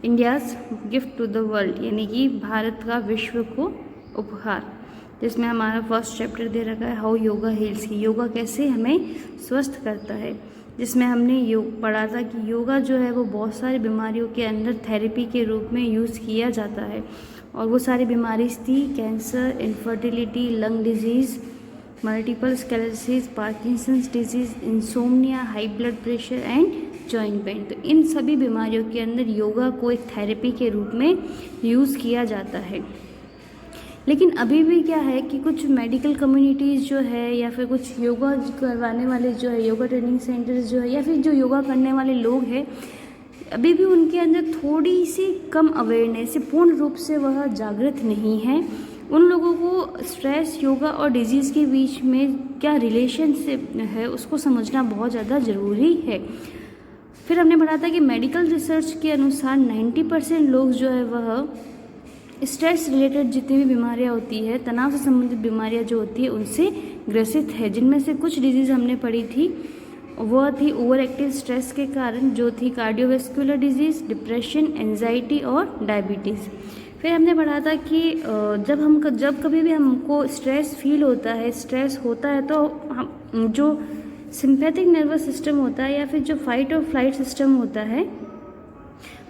India's gift to the world, यानी कि भारत का विश्व को उपहार, जिसमें हमारा फर्स्ट चैप्टर दे रखा है हाउ योगा हील्स, की योगा कैसे हमें स्वस्थ करता है, जिसमें हमने योग पढ़ा था कि योगा जो है वो बहुत सारी बीमारियों के अंदर थेरेपी के रूप में यूज़ किया जाता है। और वो सारी बीमारी थी cancer, infertility, lung disease, multiple sclerosis, Parkinson's disease, insomnia, high blood pressure and joint pain. तो इन सभी बीमारियों के अंदर योगा को एक थेरेपी के रूप में यूज़ किया जाता है। लेकिन अभी भी क्या है कि कुछ मेडिकल कम्युनिटीज़ जो है या फिर कुछ योगा करवाने वाले जो है, योगा ट्रेनिंग सेंटर्स जो है, या फिर जो योगा करने वाले लोग हैं, अभी भी उनके अंदर थोड़ी सी कम अवेयरनेस है, पूर्ण रूप से वह जागृत नहीं है। उन लोगों को स्ट्रेस, योगा और डिजीज़ के बीच में क्या रिलेशनशिप है उसको समझना बहुत ज़्यादा ज़रूरी है। फिर हमने पढ़ा था कि मेडिकल रिसर्च के अनुसार 90% लोग जो है वह स्ट्रेस रिलेटेड जितनी भी बीमारियां होती है, तनाव से संबंधित बीमारियां जो होती है उनसे ग्रसित है। जिनमें से कुछ डिजीज़ हमने पढ़ी थी, वह थी ओवर एक्टिव स्ट्रेस के कारण जो थी कार्डियोवैस्कुलर डिजीज़, डिप्रेशन, एंजाइटी और डायबिटीज़। फिर हमने पढ़ा था कि जब कभी भी हमको स्ट्रेस फील होता है, स्ट्रेस होता है, तो हम जो सिंपैथिक नर्वस सिस्टम होता है या फिर जो फाइट और फ्लाइट सिस्टम होता है,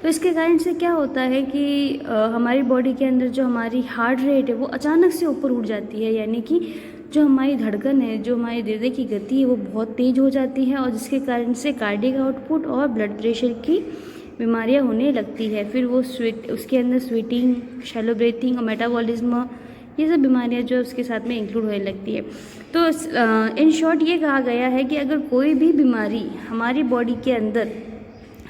तो इसके कारण से क्या होता है कि हमारी बॉडी के अंदर जो हमारी हार्ट रेट है वो अचानक से ऊपर उठ जाती है, यानी कि जो हमारी धड़कन है, जो हमारी हृदय की गति है वो बहुत तेज़ हो जाती है, और जिसके कारण से कार्डियक आउटपुट और ब्लड प्रेशर की बीमारियां होने लगती है। फिर वो उसके अंदर स्वेटिंग, शैलो ब्रीथिंग और मेटाबॉलिज्म, ये सब बीमारियां जो उसके साथ में इंक्लूड होने लगती है। तो इन शॉर्ट ये कहा गया है कि अगर कोई भी बीमारी हमारी बॉडी के अंदर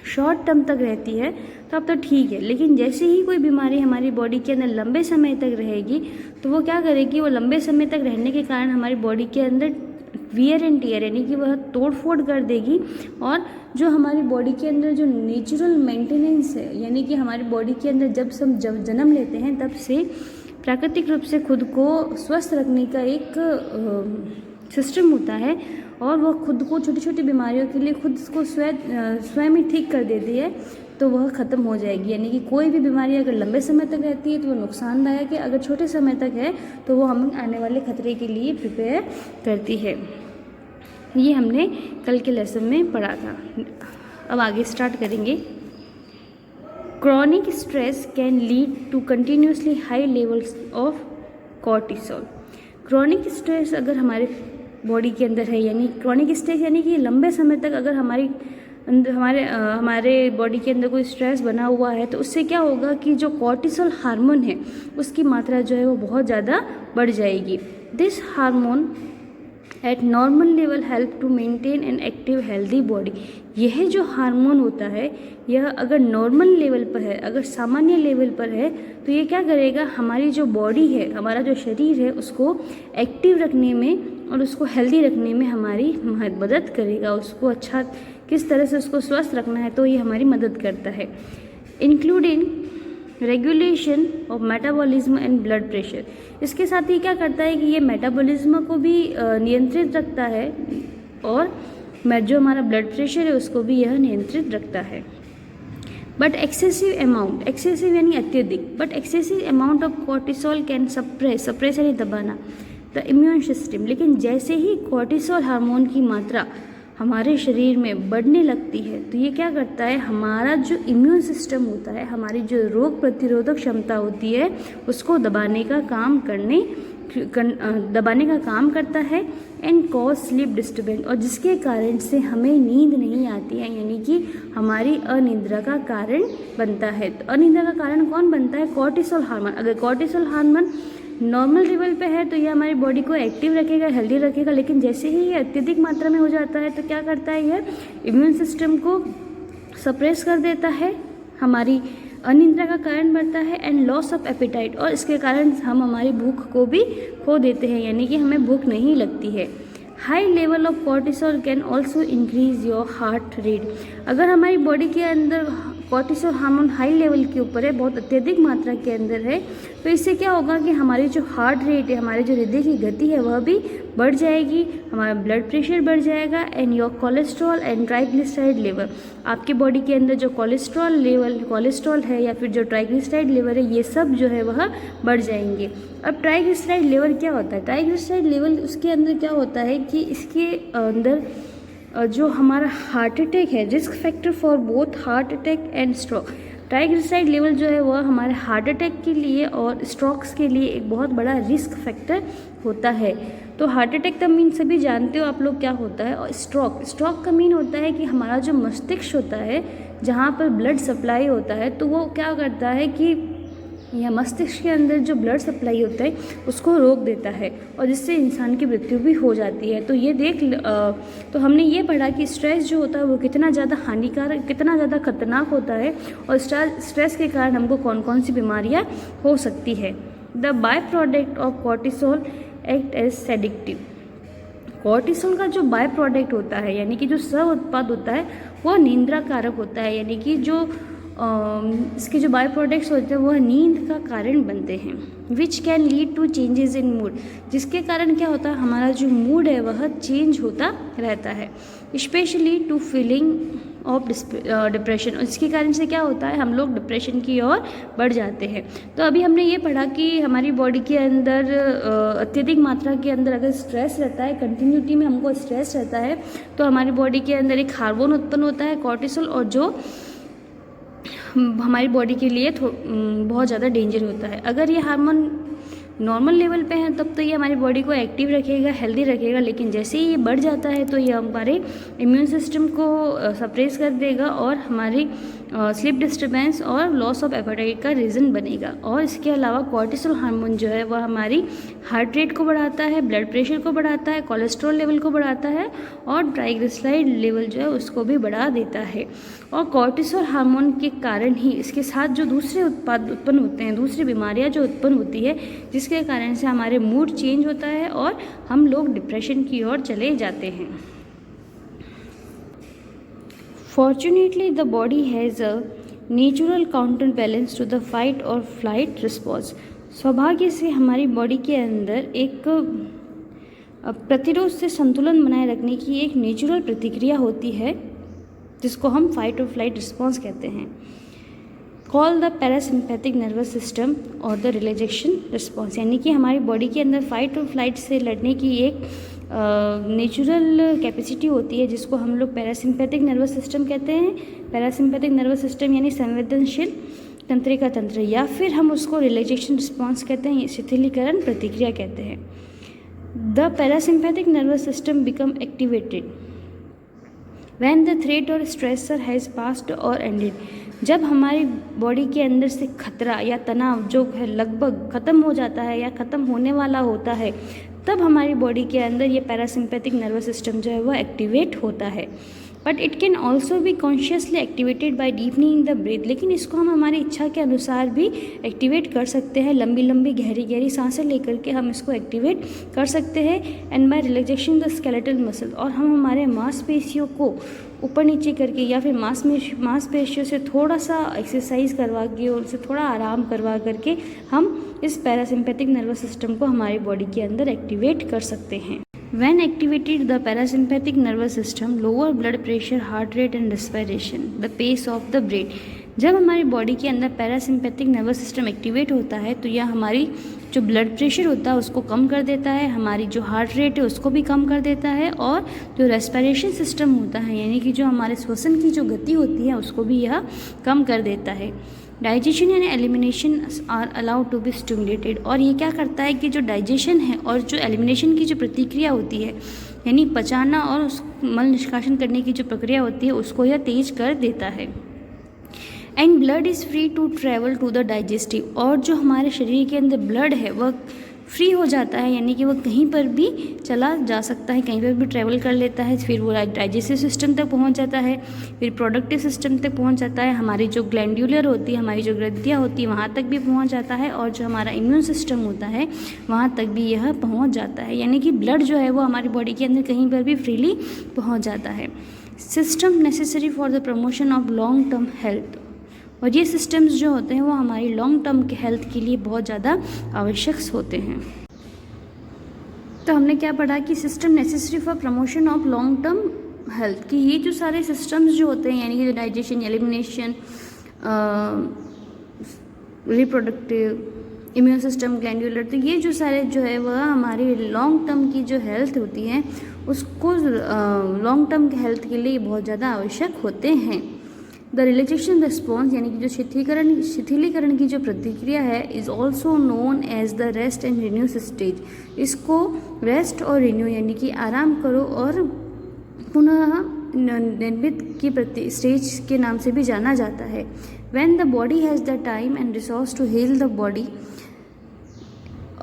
शॉर्ट टर्म तक रहती है तो अब तो ठीक है, लेकिन जैसे ही कोई बीमारी हमारी बॉडी के अंदर लंबे समय तक रहेगी तो वो क्या करेगी, वो लंबे समय तक रहने के कारण हमारी बॉडी के अंदर वियर एंड टियर, यानी कि वह तोड़ फोड़ कर देगी। और जो हमारी बॉडी के अंदर जो नेचुरल मेंटेनेंस है, यानी कि हमारी बॉडी के अंदर जब जन्म लेते हैं तब से प्राकृतिक रूप से खुद को स्वस्थ रखने का एक सिस्टम होता है, और वह खुद को छोटी छोटी बीमारियों के लिए खुद को स्वयं ही ठीक कर देती है, तो वह ख़त्म हो जाएगी। यानी कि कोई भी बीमारी अगर लंबे समय तक रहती है तो वह नुकसानदायक है, अगर छोटे समय तक है तो वो हमें आने वाले खतरे के लिए प्रिपेयर करती है। ये हमने कल के लेसन में पढ़ा था। अब आगे स्टार्ट करेंगे। Chronic stress can lead to continuously high levels of cortisol. Chronic stress अगर हमारे बॉडी के अंदर है, यानी क्रॉनिक स्ट्रेस यानी कि लंबे समय तक अगर हमारे बॉडी के अंदर कोई स्ट्रेस बना हुआ है, तो उससे क्या होगा कि जो कॉर्टिसोल हार्मोन है उसकी मात्रा जो है वो बहुत ज़्यादा बढ़ जाएगी। This hormone at normal level help to maintain an active healthy body. यह जो हार्मोन होता है यह अगर नॉर्मल लेवल पर है, अगर सामान्य लेवल पर है, तो ये क्या करेगा, हमारी जो बॉडी है, हमारा जो शरीर है उसको एक्टिव रखने में और उसको हेल्दी रखने में हमारी मदद करेगा। उसको अच्छा किस तरह से उसको स्वस्थ रखना है तो ये हमारी मदद करता है। Including regulation of metabolism and blood pressure. इसके साथ ही क्या करता है कि ये मेटाबॉलिज्म को भी नियंत्रित रखता है, और जो हमारा ब्लड प्रेशर है उसको भी यह नियंत्रित रखता है। बट एक्सेसिव यानी अत्यधिक, but excessive amount of cortisol can suppress यानी दबाना द इम्यून सिस्टम। लेकिन जैसे ही कॉर्टिसोल हार्मोन की मात्रा हमारे शरीर में बढ़ने लगती है तो ये क्या करता है, हमारा जो इम्यून सिस्टम होता है, हमारी जो रोग प्रतिरोधक क्षमता होती है उसको दबाने का काम करता है, एंड कॉज स्लीप डिस्टर्बेंस, और जिसके कारण से हमें नींद नहीं आती है, यानी कि हमारी अनिद्रा का कारण बनता है। तो अनिद्रा का कारण कौन बनता है, कॉर्टिसोल हार्मोन। अगर कॉर्टिसोल हार्मोन नॉर्मल लेवल पे है तो ये हमारी बॉडी को एक्टिव रखेगा, हेल्दी रखेगा, लेकिन जैसे ही ये अत्यधिक मात्रा में हो जाता है तो क्या करता है, यह इम्यून सिस्टम को सप्रेस कर देता है, हमारी अनिद्रा का कारण बनता है, एंड लॉस ऑफ एपेटाइट, और इसके कारण हम हमारी भूख को भी खो देते हैं, यानी कि हमें भूख नहीं लगती है। High level of cortisol can also increase your heart rate. अगर हमारी बॉडी के अंदर कॉर्टिसोल हार्मोन हाई लेवल के ऊपर है, बहुत अत्यधिक मात्रा के अंदर है, तो इससे क्या होगा कि हमारी जो हार्ट रेट है, हमारे जो हृदय की गति है वह भी बढ़ जाएगी, हमारा ब्लड प्रेशर बढ़ जाएगा, and your cholesterol and triglyceride level, आपके बॉडी के अंदर जो कोलेस्ट्रॉल है या फिर जो ट्राइग्लिसराइड लेवल है, ये सब जो है वह बढ़ जाएंगे। अब ट्राइग्लिसराइड लेवल क्या होता है? ट्राइग्लिसराइड लेवल उसके अंदर क्या होता है कि इसके अंदर जो हमारा हार्ट अटैक है, risk factor for both heart attack and stroke, triglyceride level जो है वह हमारे हार्ट अटैक के लिए और स्ट्रोक्स के लिए एक बहुत बड़ा रिस्क फैक्टर होता है। तो हार्ट अटैक का मीन सभी जानते हो आप लोग क्या होता है, और स्ट्रोक का मीन होता है कि हमारा जो मस्तिष्क होता है, जहाँ पर ब्लड सप्लाई होता है, तो वो क्या करता है कि या मस्तिष्क के अंदर जो ब्लड सप्लाई होता है उसको रोक देता है, और जिससे इंसान की मृत्यु भी हो जाती है। तो ये तो हमने ये पढ़ा कि स्ट्रेस जो होता है वो कितना ज़्यादा हानिकारक, कितना ज़्यादा खतरनाक होता है, और स्ट्रेस के कारण हमको कौन कौन सी बीमारियाँ हो सकती है। The by product of cortisol act as sedative, cortisol का जो बाय प्रोडक्ट होता है, यानी कि जो सह उत्पाद होता है, वो निंद्रा कारक होता है, यानी कि जो इसके जो बाय प्रोडक्ट्स होते हैं वह नींद का कारण बनते हैं। Which can lead to changes in mood, जिसके कारण क्या होता है, हमारा जो मूड है वह चेंज होता रहता है, specially to feeling of depression, इसके कारण से क्या होता है, हम लोग डिप्रेशन की ओर बढ़ जाते हैं। तो अभी हमने ये पढ़ा कि हमारी बॉडी के अंदर अत्यधिक मात्रा के अंदर अगर स्ट्रेस रहता है, कंटिन्यूटी में हमको स्ट्रेस रहता है, तो हमारी बॉडी के अंदर एक हार्मोन उत्पन्न होता है कॉर्टिसोल, और जो हमारी बॉडी के लिए बहुत ज़्यादा डेंजर होता है। अगर ये हार्मोन नॉर्मल लेवल पे है तब तो ये हमारी बॉडी को एक्टिव रखेगा, हेल्दी रखेगा, लेकिन जैसे ही ये बढ़ जाता है तो ये हमारे इम्यून सिस्टम को सप्रेस कर देगा और हमारी स्लीप डिस्टर्बेंस और लॉस ऑफ एपेटाइट का रीज़न बनेगा। और इसके अलावा कॉर्टिसोल हार्मोन जो है वह हमारी हार्ट रेट को बढ़ाता है, ब्लड प्रेशर को बढ़ाता है, कोलेस्ट्रॉल लेवल को बढ़ाता है, और ट्राइग्लिसराइड लेवल जो है उसको भी बढ़ा देता है। और कॉर्टिसोल हार्मोन के कारण ही इसके साथ जो दूसरे उत्पाद उत्पन्न होते हैं, दूसरी बीमारियां जो उत्पन्न होती है, जिसके कारण से हमारे मूड चेंज होता है और हम लोग डिप्रेशन की ओर चले जाते हैं। Fortunately, the body has a natural counterbalance to the fight or flight response. सौभाग्य से हमारी बॉडी के अंदर एक प्रतिरोध से संतुलन बनाए रखने की एक नेचुरल प्रतिक्रिया होती है, जिसको हम फाइट और फ्लाइट रिस्पॉन्स कहते हैं। Call the parasympathetic nervous system और द रिलैक्सेशन रिस्पॉन्स, यानी कि हमारी बॉडी के अंदर फाइट और फ्लाइट से लड़ने की एक नेचुरल कैपेसिटी होती है, जिसको हम लोग पैरासिम्पैथिक नर्वस सिस्टम कहते हैं। पैरासिम्पैथिक नर्वस सिस्टम यानी संवेदनशील तंत्रिका तंत्र, या फिर हम उसको रिलैक्सेशन रिस्पॉन्स कहते हैं, शिथिलीकरण प्रतिक्रिया कहते हैं। The parasympathetic nervous system become activated when the threat और स्ट्रेसर हैज़ पास्ड और एंडेड, जब हमारी बॉडी के अंदर से खतरा या तनाव जो है लगभग ख़त्म हो जाता है या ख़त्म होने वाला होता है, तब हमारी बॉडी के अंदर ये पैरासिम्पैथिक नर्वस सिस्टम जो है वह एक्टिवेट होता है। But it can also be consciously activated by deepening the breath, लेकिन इसको हम हमारी इच्छा के अनुसार भी एक्टिवेट कर सकते हैं। लंबी लंबी गहरी गहरी सांसें लेकर के हम इसको एक्टिवेट कर सकते हैं। And by relaxation the skeletal muscle, और हम हमारे मांसपेशियों को ऊपर नीचे करके या फिर मांसपेशियों से थोड़ा सा एक्सरसाइज करवा के और उसे थोड़ा आराम करवा करके हम इस पैरासिम्पैथिक नर्वस सिस्टम को हमारी बॉडी के अंदर एक्टिवेट कर सकते हैं। When activated, the parasympathetic nervous system lower blood pressure, heart rate and respiration, the pace of the breath. जब हमारी बॉडी के अंदर पैरासिम्पैथिक नर्वस सिस्टम एक्टिवेट होता है तो यह हमारी जो ब्लड प्रेशर होता है उसको कम कर देता है, हमारी जो हार्ट रेट है उसको भी कम कर देता है, और जो रेस्पिरेशन सिस्टम होता है यानी कि जो हमारे श्वसन की जो गति होती है उसको भी यह कम कर देता है। Digestion and elimination are allowed to be stimulated, और ये क्या करता है कि जो डाइजेशन है और जो एलिमिनेशन की जो प्रतिक्रिया होती है, यानी पचाना और उस मल निष्कासन करने की जो प्रक्रिया होती है उसको यह तेज कर देता है। And blood is free to travel to the digestive, और जो हमारे शरीर के अंदर ब्लड है वह फ्री हो जाता है, यानी कि वह कहीं पर भी चला जा सकता है, कहीं पर भी ट्रैवल कर लेता है। फिर वो डाइजेस्टिव सिस्टम तक पहुंच जाता है, फिर प्रोडक्टिव सिस्टम तक पहुंच जाता है, हमारी जो ग्लैंडुलर होती है, हमारी जो ग्रंथियाँ होती है वहाँ तक भी पहुंच जाता है, और जो हमारा इम्यून सिस्टम होता है वहाँ तक भी यह पहुँच जाता है। यानी कि ब्लड जो है वो हमारी बॉडी के अंदर कहीं पर भी फ्रीली पहुँच जाता है। System necessary for the promotion of long term health, और ये सिस्टम्स जो होते हैं वो हमारी लॉन्ग टर्म के हेल्थ के लिए बहुत ज़्यादा आवश्यक होते हैं। तो हमने क्या पढ़ा कि system necessary for promotion of long term health, कि ये जो सारे सिस्टम्स जो होते हैं यानी कि digestion, elimination, reproductive, immune system, glandular, तो ये जो सारे जो है वह हमारी लॉन्ग टर्म की जो हेल्थ होती है उसको लॉन्ग टर्म के हेल्थ के लिए बहुत ज़्यादा आवश्यक होते हैं। द रिलैक्सेशन रिस्पॉन्स यानी कि जो शिथिलीकरण की जो प्रतिक्रिया है is also known as the rest and renew stage. इसको रेस्ट और रिन्यू यानी कि आराम करो और पुनः निर्मित की स्टेज के नाम से भी जाना जाता है। When the body has the time and resource to heal the body,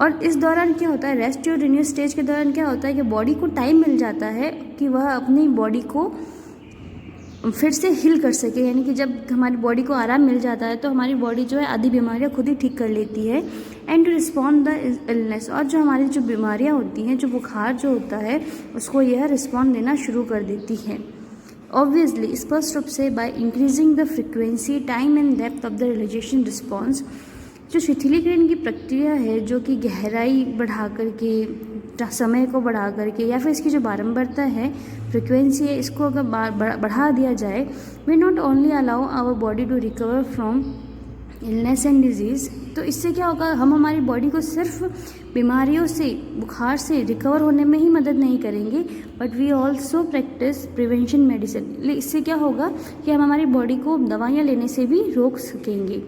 और इस दौरान क्या होता है, रेस्ट और रिन्यू स्टेज के दौरान क्या होता है कि बॉडी को टाइम मिल जाता है कि वह अपनी बॉडी को फिर से हील कर सके। यानी कि जब हमारी बॉडी को आराम मिल जाता है तो हमारी बॉडी जो है आधी बीमारियां खुद ही ठीक कर लेती है। And to respond the illness, और जो हमारी जो बीमारियां होती हैं, जो बुखार जो होता है उसको यह रिस्पॉन्ड देना शुरू कर देती है। ऑब्वियसली स्पष्ट रूप से by increasing the frequency, time and depth of the relaxation response, जो शिथिलीकरण की प्रक्रिया है जो कि गहराई बढ़ा करके, समय को बढ़ा करके, या फिर इसकी जो बारंबारता है, फ्रिक्वेंसी है, इसको अगर बढ़ा दिया जाए, we not only allow our body to recover from illness and disease, तो इससे क्या होगा, हम हमारी बॉडी को सिर्फ बीमारियों से, बुखार से रिकवर होने में ही मदद नहीं करेंगे, but we also practise prevention medicine. इससे क्या होगा कि हम हमारी बॉडी को दवाइयाँ लेने से भी रोक सकेंगे।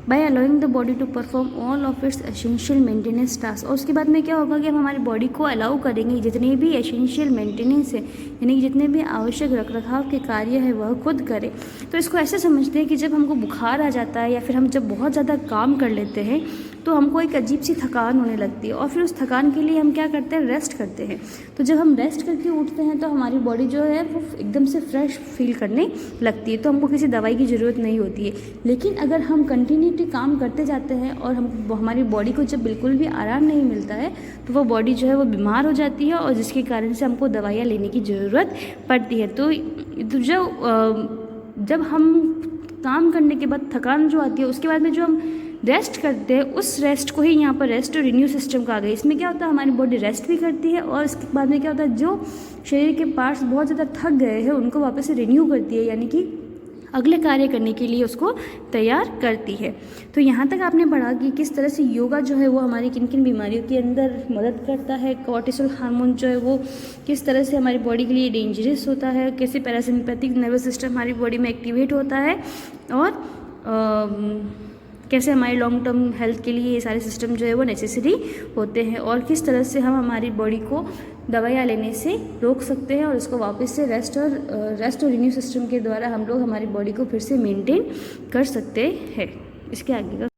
By allowing the body to perform all of its essential maintenance task, और उसके बाद में क्या होगा कि हम हमारी बॉडी को अलाउ करेंगे जितने भी एसेंशियल मेंटेनेंस है, यानी कि जितने भी आवश्यक रखरखाव के कार्य है वह खुद करे। तो इसको ऐसे समझते हैं कि जब हमको बुखार आ जाता है या फिर हम जब बहुत ज़्यादा काम कर लेते हैं तो हमको एक अजीब सी थकान होने लगती है, और फिर उस थकान के लिए हम क्या करते हैं, रेस्ट करते हैं। तो जब हम रेस्ट करके उठते हैं तो हमारी बॉडी जो है वो एकदम से फ्रेश फील करने लगती है, तो हमको किसी दवाई की ज़रूरत नहीं होती है। लेकिन अगर हम कंटिन्यूटी काम करते जाते हैं और हमारी बॉडी को जब बिल्कुल भी आराम नहीं मिलता है तो वो बॉडी जो है वो बीमार हो जाती है, और जिसके कारण से हमको दवाइयाँ लेने की ज़रूरत पड़ती है। तो जब हम काम करने के बाद थकान जो आती है, उसके बाद में जो हम रेस्ट करते हैं, उस रेस्ट को ही यहाँ पर रेस्ट और रिन्यू सिस्टम कहा गया। इसमें क्या होता है, हमारी बॉडी रेस्ट भी करती है, और इसके बाद में क्या होता है, जो शरीर के पार्ट्स बहुत ज़्यादा थक गए हैं उनको वापस से रिन्यू करती है, यानी कि अगले कार्य करने के लिए उसको तैयार करती है। तो यहाँ तक आपने पढ़ा कि किस तरह से योगा जो है वो हमारी किन किन बीमारियों के अंदर मदद करता है, कॉर्टिसोल हार्मोन जो है वो किस तरह से हमारी बॉडी के लिए डेंजरस होता है, कैसे पैरासिम्पैथिक नर्वस सिस्टम हमारी बॉडी में एक्टिवेट होता है, और कैसे हमारी लॉन्ग टर्म हेल्थ के लिए ये सारे सिस्टम जो है वो नेसेसरी होते हैं, और किस तरह से हम हमारी बॉडी को दवाइयाँ लेने से रोक सकते हैं और उसको वापस से रेस्ट और रिन्यू सिस्टम के द्वारा हम लोग हमारी बॉडी को फिर से मेंटेन कर सकते हैं। इसके आगे का